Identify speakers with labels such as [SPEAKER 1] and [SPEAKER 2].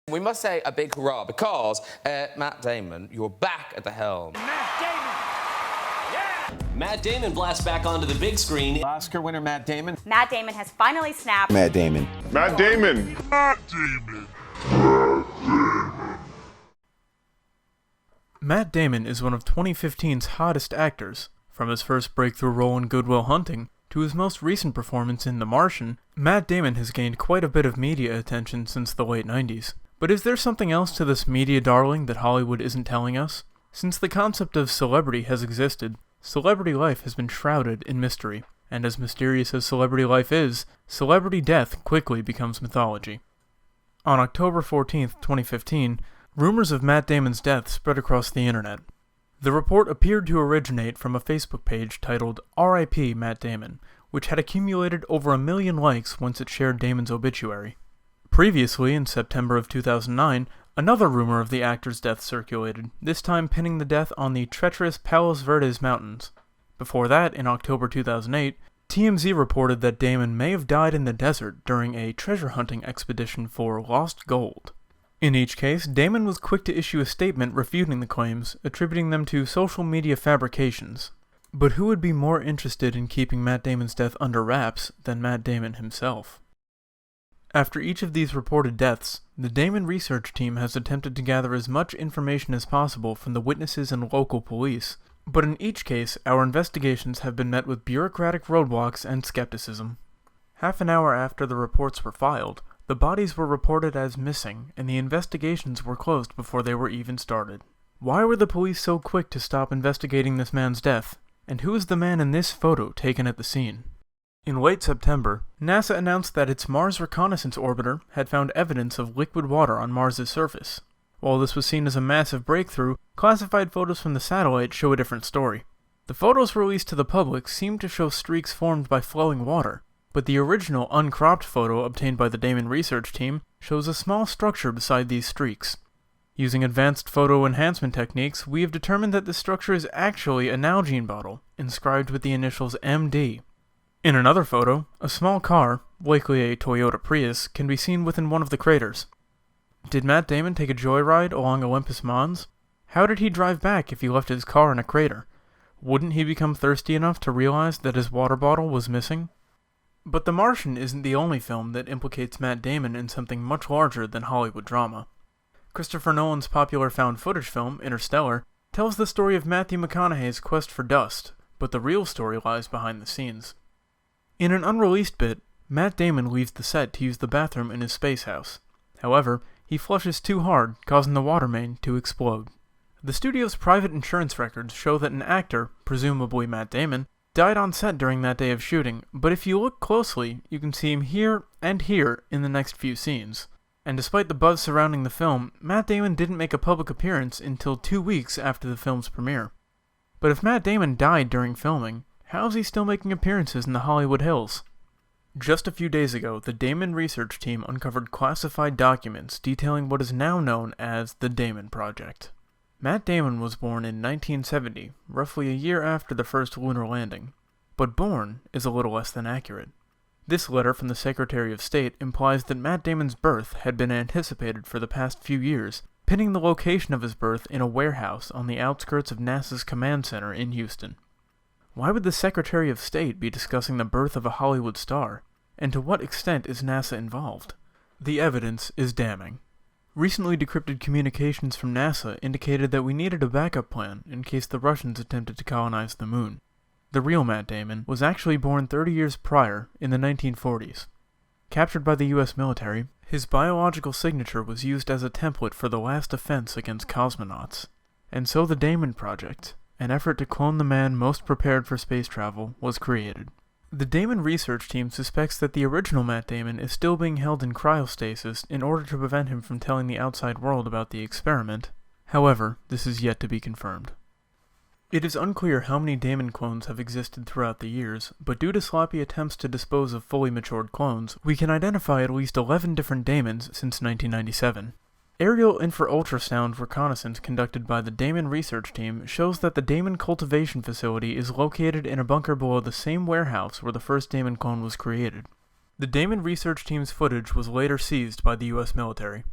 [SPEAKER 1] We must say a big hurrah because, Matt Damon, you're back at the helm.
[SPEAKER 2] Matt Damon! Yeah!
[SPEAKER 3] Matt Damon blasts back onto the big screen.
[SPEAKER 4] Oscar winner Matt Damon.
[SPEAKER 5] Matt Damon has finally snapped.
[SPEAKER 6] Matt Damon.
[SPEAKER 7] Matt Damon.
[SPEAKER 8] Matt Damon.
[SPEAKER 9] Matt Damon is one of 2015's hottest actors. From his first breakthrough role in Good Will Hunting to his most recent performance in The Martian, Matt Damon has gained quite a bit of media attention since the late 90s. But is there something else to this media darling that Hollywood isn't telling us? Since the concept of celebrity has existed, celebrity life has been shrouded in mystery. And as mysterious as celebrity life is, celebrity death quickly becomes mythology. On October 14th, 2015, rumors of Matt Damon's death spread across the internet. The report appeared to originate from a Facebook page titled R.I.P. Matt Damon, which had accumulated over 1 million likes once it shared Damon's obituary. Previously, in September of 2009, another rumor of the actor's death circulated, this time pinning the death on the treacherous Palos Verdes Mountains. Before that, in October 2008, TMZ reported that Damon may have died in the desert during a treasure hunting expedition for lost gold. In each case, Damon was quick to issue a statement refuting the claims, attributing them to social media fabrications. But who would be more interested in keeping Matt Damon's death under wraps than Matt Damon himself? After each of these reported deaths, the Damon research team has attempted to gather as much information as possible from the witnesses and local police, but in each case, our investigations have been met with bureaucratic roadblocks and skepticism. Half an hour after the reports were filed, the bodies were reported as missing, and the investigations were closed before they were even started. Why were the police so quick to stop investigating this man's death? And who is the man in this photo taken at the scene? In late September, NASA announced that its Mars Reconnaissance Orbiter had found evidence of liquid water on Mars's surface. While this was seen as a massive breakthrough, classified photos from the satellite show a different story. The photos released to the public seem to show streaks formed by flowing water, but the original uncropped photo obtained by the Damon research team shows a small structure beside these streaks. Using advanced photo enhancement techniques, we have determined that this structure is actually a Nalgene bottle, inscribed with the initials MD. In another photo, a small car, likely a Toyota Prius, can be seen within one of the craters. Did Matt Damon take a joyride along Olympus Mons? How did he drive back if he left his car in a crater? Wouldn't he become thirsty enough to realize that his water bottle was missing? But The Martian isn't the only film that implicates Matt Damon in something much larger than Hollywood drama. Christopher Nolan's popular found footage film, Interstellar, tells the story of Matthew McConaughey's quest for dust, but the real story lies behind the scenes. In an unreleased bit, Matt Damon leaves the set to use the bathroom in his space house. However, he flushes too hard, causing the water main to explode. The studio's private insurance records show that an actor, presumably Matt Damon, died on set during that day of shooting, but if you look closely, you can see him here and here in the next few scenes. And despite the buzz surrounding the film, Matt Damon didn't make a public appearance until 2 weeks after the film's premiere. But if Matt Damon died during filming, how is he still making appearances in the Hollywood Hills? Just a few days ago, the Damon research team uncovered classified documents detailing what is now known as the Damon Project. Matt Damon was born in 1970, roughly a year after the first lunar landing. But born is a little less than accurate. This letter from the Secretary of State implies that Matt Damon's birth had been anticipated for the past few years, pinning the location of his birth in a warehouse on the outskirts of NASA's command center in Houston. Why would the Secretary of State be discussing the birth of a Hollywood star? And to what extent is NASA involved? The evidence is damning. Recently decrypted communications from NASA indicated that we needed a backup plan in case the Russians attempted to colonize the moon. The real Matt Damon was actually born 30 years prior, in the 1940s. Captured by the US military, his biological signature was used as a template for the last offense against cosmonauts. And so the Damon Project, an effort to clone the man most prepared for space travel, was created. The Damon research team suspects that the original Matt Damon is still being held in cryostasis in order to prevent him from telling the outside world about the experiment. However, this is yet to be confirmed. It is unclear how many Damon clones have existed throughout the years, but due to sloppy attempts to dispose of fully matured clones, we can identify at least 11 different Damons since 1997. Aerial infraultrasound reconnaissance conducted by the Damon research team shows that the Damon cultivation facility is located in a bunker below the same warehouse where the first Damon clone was created. The Damon research team's footage was later seized by the US military.